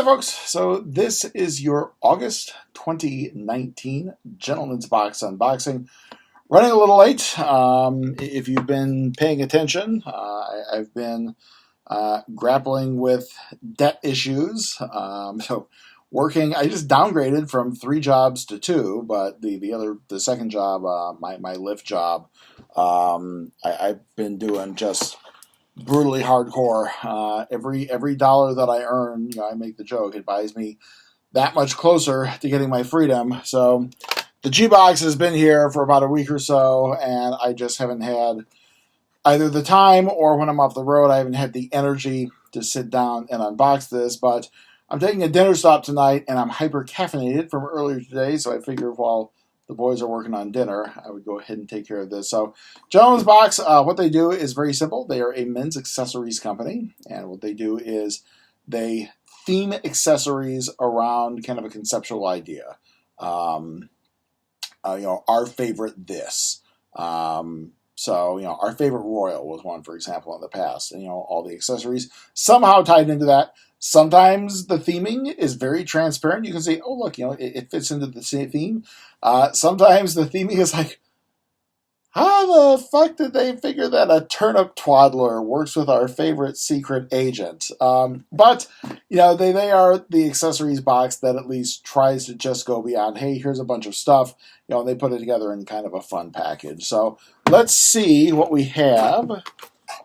there, folks. So this is your August 2019 Gentleman's Box unboxing. Running a little late. If you've been paying attention, I've been grappling with debt issues. So working, I just downgraded from 3 jobs to 2, but the second job, my Lyft job, I've been doing just brutally hardcore. Every dollar that I earn, I make the joke, it buys me that much closer to getting my freedom. So the G Box has been here for about a week or so, and I just haven't had either the time, or when I'm off the road, I haven't had the energy to sit down and unbox this. But I'm taking a dinner stop tonight, and I'm hyper caffeinated from earlier today, so I figured while the boys are working on dinner, I would go ahead and take care of this. So, Gentleman's Box, what they do is very simple. They are a men's accessories company, and what they do is they theme accessories around kind of a conceptual idea. Our favorite this. So, our favorite Royal was one, for example, in the past. And, all the accessories somehow tied into that. Sometimes the theming is very transparent. You can say, oh, look, it fits into the same theme. Sometimes the theming is like, how the fuck did they figure that a turnip twaddler works with our favorite secret agent? But they are the accessories box that at least tries to just go beyond, hey, here's a bunch of stuff. They put it together in kind of a fun package. So let's see what we have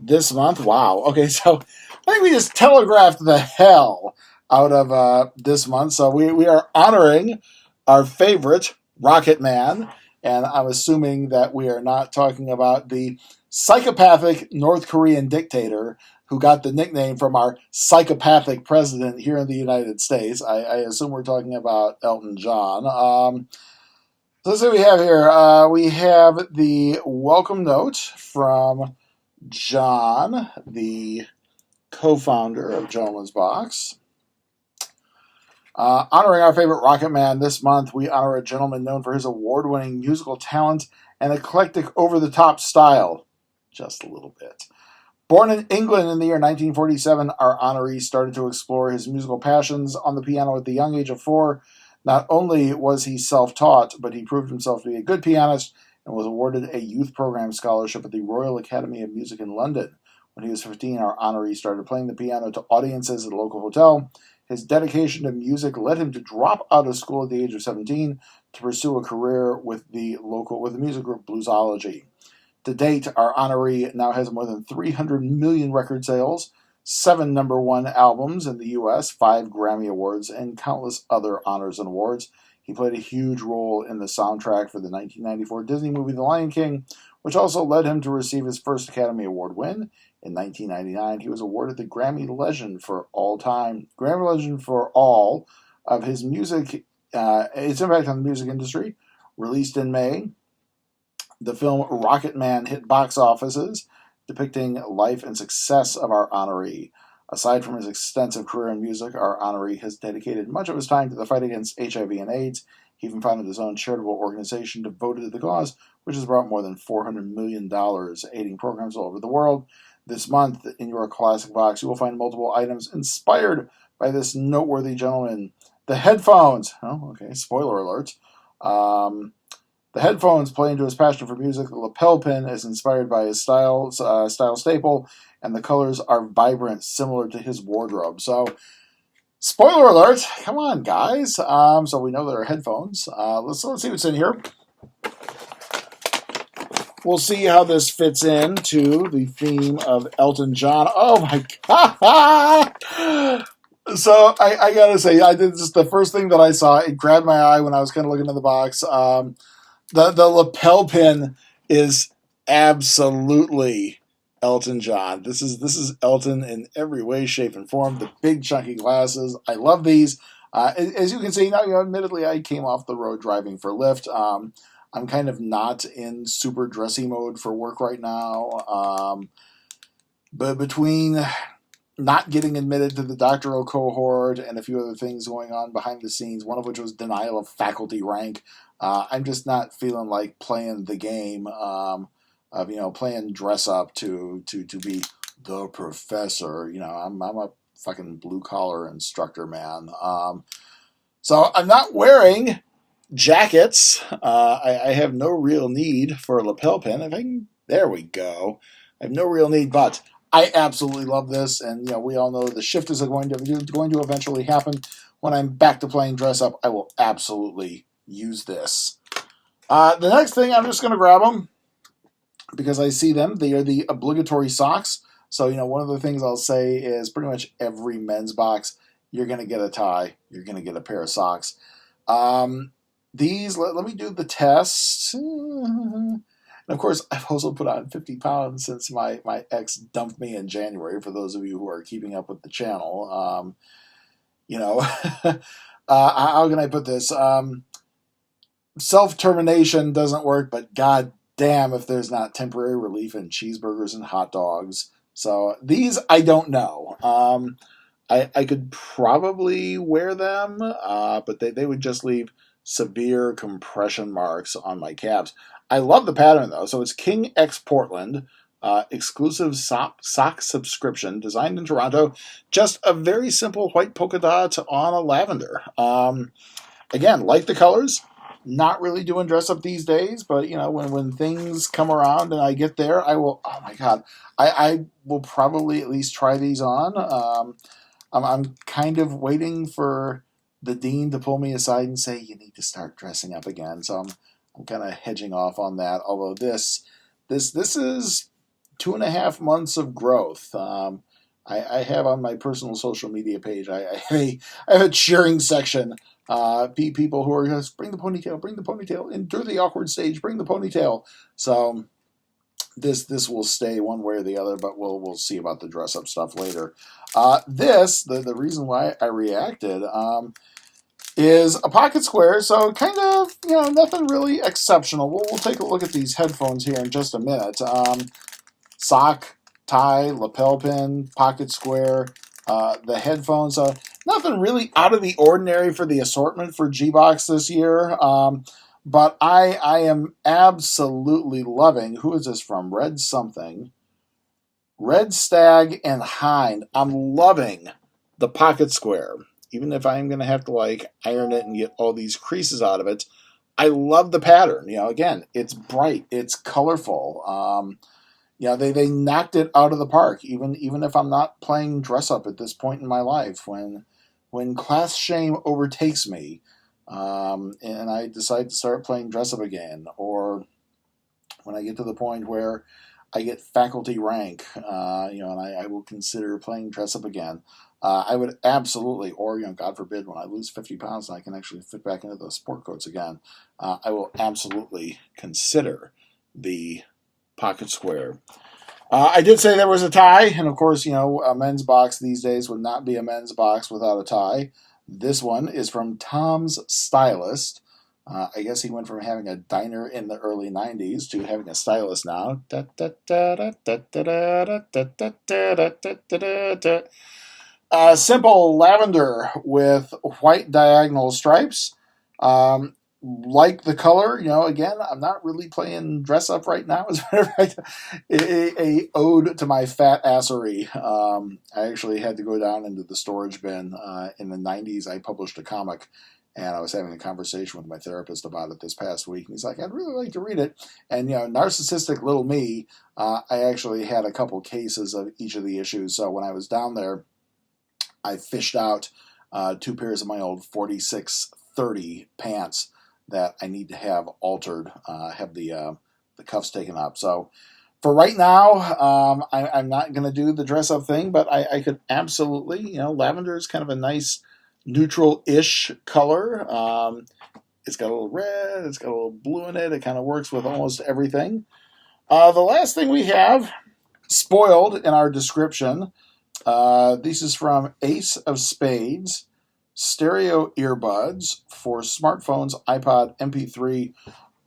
this month. Wow. Okay, so I think we just telegraphed the hell out of this month. So we are honoring our favorite Rocket Man. And I'm assuming that we are not talking about the psychopathic North Korean dictator who got the nickname from our psychopathic president here in the United States. I assume we're talking about Elton John. So let's see what we have here. We have the welcome note from John, the co-founder of Gentleman's Box. Honoring our favorite Rocket Man this month, we honor a gentleman known for his award-winning musical talent and eclectic over-the-top style. Just a little bit. Born in England in the year 1947, our honoree started to explore his musical passions on the piano at the young age of 4. Not only was he self-taught, but he proved himself to be a good pianist and was awarded a youth program scholarship at the Royal Academy of Music in London. When he was 15, our honoree started playing the piano to audiences at a local hotel. His dedication to music led him to drop out of school at the age of 17 to pursue a career with the music group Bluesology. To date, our honoree now has more than 300 million record sales, 7 number 1 albums in the U.S., 5 Grammy Awards, and countless other honors and awards. He played a huge role in the soundtrack for the 1994 Disney movie The Lion King, which also led him to receive his first Academy Award win. In 1999, he was awarded the Grammy Legend for all of his music, its impact on the music industry. Released in May, the film Rocket Man hit box offices, depicting life and success of our honoree. Aside from his extensive career in music, our honoree has dedicated much of his time to the fight against HIV and AIDS. He even founded his own charitable organization devoted to the cause, which has brought more than $400 million, aiding programs all over the world. This month, in your classic box, you will find multiple items inspired by this noteworthy gentleman. The headphones. Oh, okay, spoiler alert. The headphones play into his passion for music. The lapel pin is inspired by his style staple, and the colors are vibrant, similar to his wardrobe. So, spoiler alert. Come on, guys. So we know there are headphones. Let's see what's in here. We'll see how this fits into the theme of Elton John. Oh my God! So I gotta say, this is the first thing that I saw. It grabbed my eye when I was kind of looking in the box. The lapel pin is absolutely Elton John. This is Elton in every way, shape, and form. The big chunky glasses. I love these. As you can see, now, admittedly, I came off the road driving for Lyft. I'm kind of not in super dressy mode for work right now. But between not getting admitted to the doctoral cohort and a few other things going on behind the scenes, one of which was denial of faculty rank, I'm just not feeling like playing the game of playing dress up to be the professor. I'm a fucking blue collar instructor, man. So I'm not wearing jackets. I have no real need for a lapel pin. If I can, there we go. I have no real need, but I absolutely love this, and we all know the shift is going to eventually happen. When I'm back to playing dress up, I will absolutely use this. The next thing, I'm just going to grab them because I see them. They are the obligatory socks. So, one of the things I'll say is pretty much every men's box, you're going to get a tie. You're going to get a pair of socks. These, let me do the test. And of course, I've also put on 50 pounds since my ex dumped me in January, for those of you who are keeping up with the channel. How can I put this? Self-termination doesn't work, but god damn if there's not temporary relief in cheeseburgers and hot dogs. So these, I don't know. I could probably wear them, but they would just leave severe compression marks on my calves. I love the pattern, though. So it's King X Portland, exclusive sock subscription, designed in Toronto. Just a very simple white polka dot on a lavender. Again, like the colors. Not really doing dress up these days, but when things come around and I get there, I will. Oh my god, I will probably at least try these on. I'm kind of waiting for the dean to pull me aside and say you need to start dressing up again. So I'm kind of hedging off on that. Although this is 2.5 months of growth. I have on my personal social media page. I have a cheering section. People who are just bring the ponytail, endure the awkward stage, bring the ponytail. So this will stay one way or the other, but we'll see about the dress up stuff later. The reason why I reacted is a pocket square, so kind of nothing really exceptional. We'll take a look at these headphones here in just a minute. Sock, tie, lapel pin, pocket square. The headphones, nothing really out of the ordinary for the assortment for G-Box this year. But I am absolutely loving, who is this from? Red something. Red Stag and Hind. I'm loving the pocket square. Even if I'm going to have to iron it and get all these creases out of it, I love the pattern. Again, it's bright, it's colorful. They knocked it out of the park. Even if I'm not playing dress up at this point in my life, when class shame overtakes me, and I decide to start playing dress up again, or when I get to the point where I get faculty rank, and I will consider playing dress up again. I would absolutely, or God forbid, when I lose 50 pounds and I can actually fit back into those sport coats again, I will absolutely consider the pocket square. I did say there was a tie, and of course, a men's box these days would not be a men's box without a tie. This one is from Tom's Stylist. I guess he went from having a diner in the early 90s to having a stylist now. Simple lavender with white diagonal stripes. Like the color, again, I'm not really playing dress up right now. As a matter of fact, a ode to my fat assery. I actually had to go down into the storage bin. In the 90s, I published a comic, and I was having a conversation with my therapist about it this past week. And he's like, I'd really like to read it. And, narcissistic little me, I actually had a couple cases of each of the issues. So when I was down there, I fished out 2 pairs of my old 4630 pants that I need to have altered, have the cuffs taken up. So for right now, I'm not going to do the dress up thing, but I could absolutely, lavender is kind of a nice neutral-ish color. It's got a little red, it's got a little blue in it. It kind of works with almost everything. The last thing we have, spoiled in our description, this is from Ace of Spades. Stereo earbuds for smartphones, iPod, MP3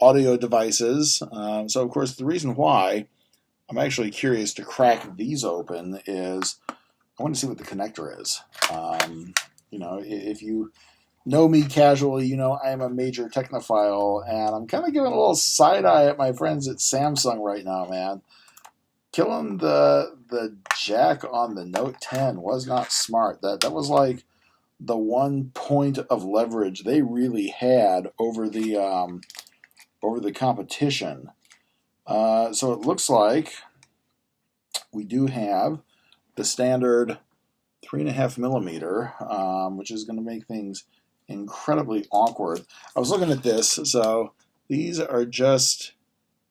audio devices. So, of course, the reason why I'm actually curious to crack these open is I want to see what the connector is. If you know me casually, I am a major technophile, and I'm kind of giving a little side eye at my friends at Samsung right now, man. Killing the the jack on the Note 10 was not smart. That was like the one point of leverage they really had over the competition. So it looks like we do have the standard 3.5 millimeter, which is going to make things incredibly awkward. I was looking at this, so these are just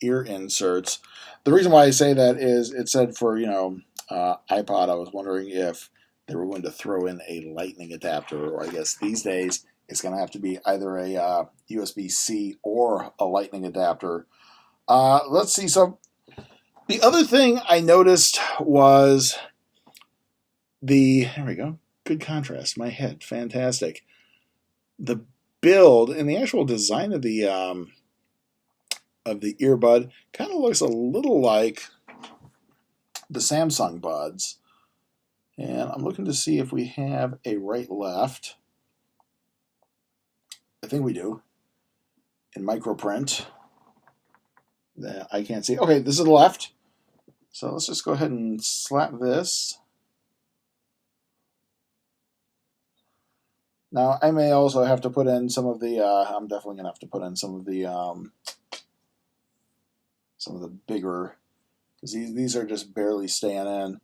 ear inserts. The reason why I say that is it said for iPod. I was wondering if they were going to throw in a lightning adapter, or I guess these days it's going to have to be either a USB-C or a lightning adapter. Let's see. So the other thing I noticed was there we go. Good contrast. My head. Fantastic. The build and the actual design of the earbud kind of looks a little like the Samsung buds. And I'm looking to see if we have a right-left. I think we do. In microprint. That I can't see. Okay, this is the left. So let's just go ahead and slap this. Now, I may also have to put in some of the, I'm definitely going to have to put in some of the bigger, because these are just barely staying in.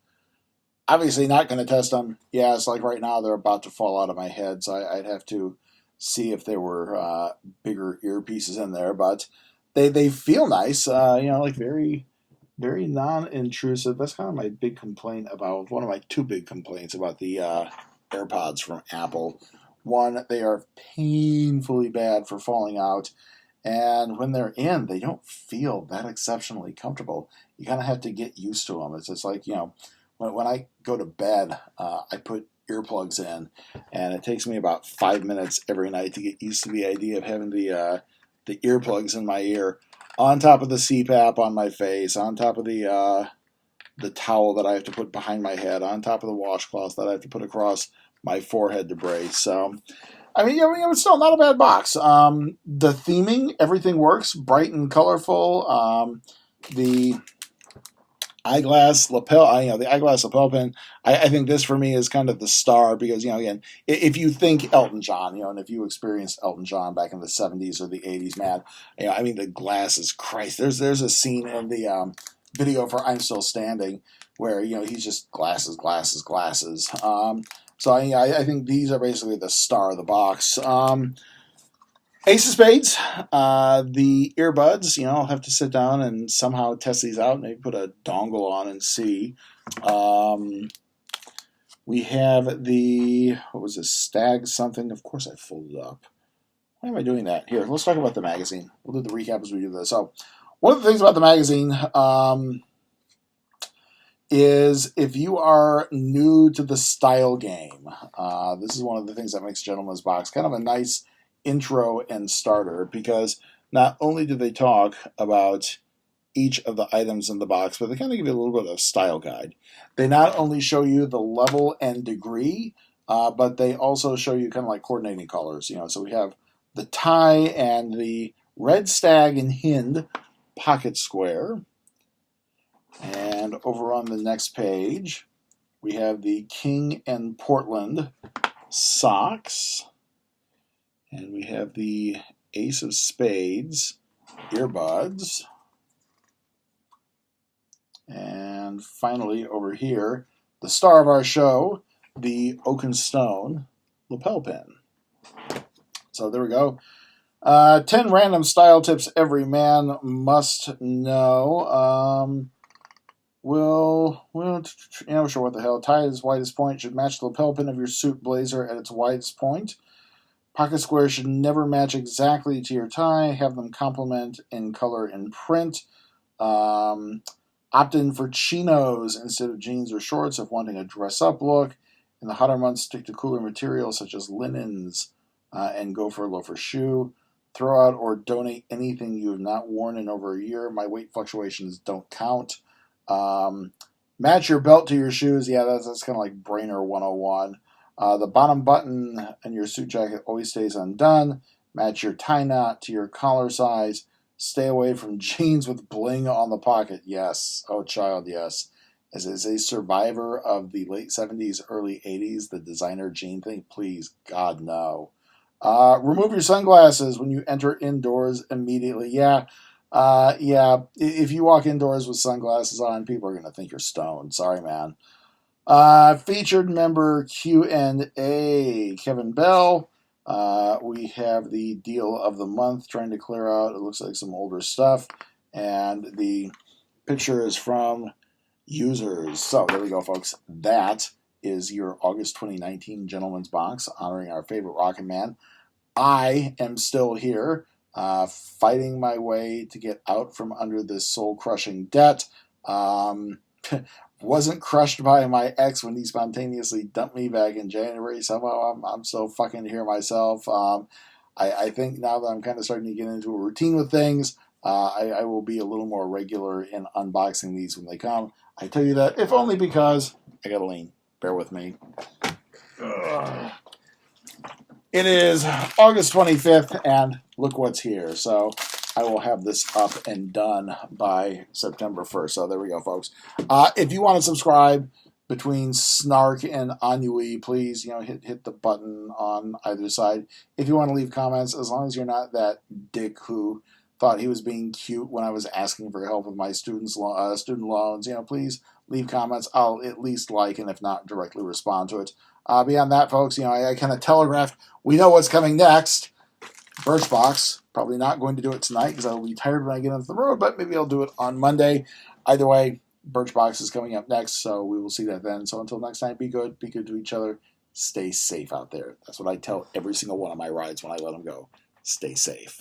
Obviously not going to test them. Yeah, it's like right now they're about to fall out of my head, so I'd have to see if there were bigger earpieces in there, but they feel nice, like very, very non-intrusive. That's kind of my big complaint about, one of my two big complaints about the AirPods from Apple. One, they are painfully bad for falling out, and when they're in, they don't feel that exceptionally comfortable. You kind of have to get used to them. It's just like, when I go to bed, I put earplugs in, and it takes me about 5 minutes every night to get used to the idea of having the earplugs in my ear, on top of the CPAP on my face, on top of the towel that I have to put behind my head, on top of the washcloth that I have to put across my forehead to brace. So, I mean, it's still not a bad box. The theming, everything works, bright and colorful. The eyeglass lapel, the eyeglass lapel pin. I think this for me is kind of the star because, again, if you think Elton John, and if you experienced Elton John back in the 70s or the 80s, man, the glasses, Christ, there's a scene in the video for I'm Still Standing where, he's just glasses. So I think these are basically the star of the box. Ace of Spades, the earbuds, I'll have to sit down and somehow test these out, maybe put a dongle on and see. We have the, what was this, Stag something? Of course I folded up. Why am I doing that? Here, let's talk about the magazine. We'll do the recap as we do this. So, one of the things about the magazine is if you are new to the style game, this is one of the things that makes Gentleman's Box kind of a nice intro and starter, because not only do they talk about each of the items in the box, but they kind of give you a little bit of style guide. They not only show you the level and degree, but they also show you kind of like coordinating colors. So we have the tie and the red stag and hind pocket square. And over on the next page, we have the King and Portland socks. And we have the Ace of Spades earbuds. And finally, over here, the star of our show, the Oaken Stone lapel pin. So there we go. 10 random style tips every man must know. Sure, what the hell. Tie at its widest point should match the lapel pin of your suit blazer at its widest point. Pocket squares should never match exactly to your tie. Have them complement in color and print. Opt in for chinos instead of jeans or shorts if wanting a dress-up look. In the hotter months, stick to cooler materials such as linens and go for a loafer shoe. Throw out or donate anything you have not worn in over a year. My weight fluctuations don't count. Match your belt to your shoes. Yeah, that's kind of like Brainer 101. The bottom button in your suit jacket always stays undone. Match your tie knot to your collar size. Stay away from jeans with bling on the pocket. Yes. Oh, child, yes. as is a survivor of the late 70s, early 80s, the designer Gene thing. Please, God, no. Remove your sunglasses when you enter indoors immediately. Yeah. Yeah, if you walk indoors with sunglasses on, people are going to think you're stoned. Sorry, man. Featured member Q&A, Kevin Bell. We have the deal of the month trying to clear out. It looks like some older stuff. And the picture is from users. So there we go, folks. That is your August 2019 Gentleman's Box honoring our favorite Rocket Man. I am still here, fighting my way to get out from under this soul-crushing debt. Wasn't crushed by my ex when he spontaneously dumped me back in January. Somehow I'm so fucking here myself. I think now that I'm kind of starting to get into a routine with things, I will be a little more regular in unboxing these when they come. I tell you that, if only because I gotta lean. Bear with me. Ugh. It is August 25th, and look what's here. So I will have this up and done by September 1st. So there we go, folks. If you want to subscribe between Snark and Ennui, please, hit the button on either side. If you want to leave comments, as long as you're not that dick who thought he was being cute when I was asking for help with my student loans, please leave comments. I'll at least like, and if not, directly respond to it. Beyond that, folks, I kind of telegraphed, we know what's coming next. Birchbox. Probably not going to do it tonight because I will be tired when I get off the road, but maybe I'll do it on Monday. Either way, Birchbox is coming up next, so we will see that then. So until next time, be good to each other, stay safe out there. That's what I tell every single one of my rides when I let them go. Stay safe.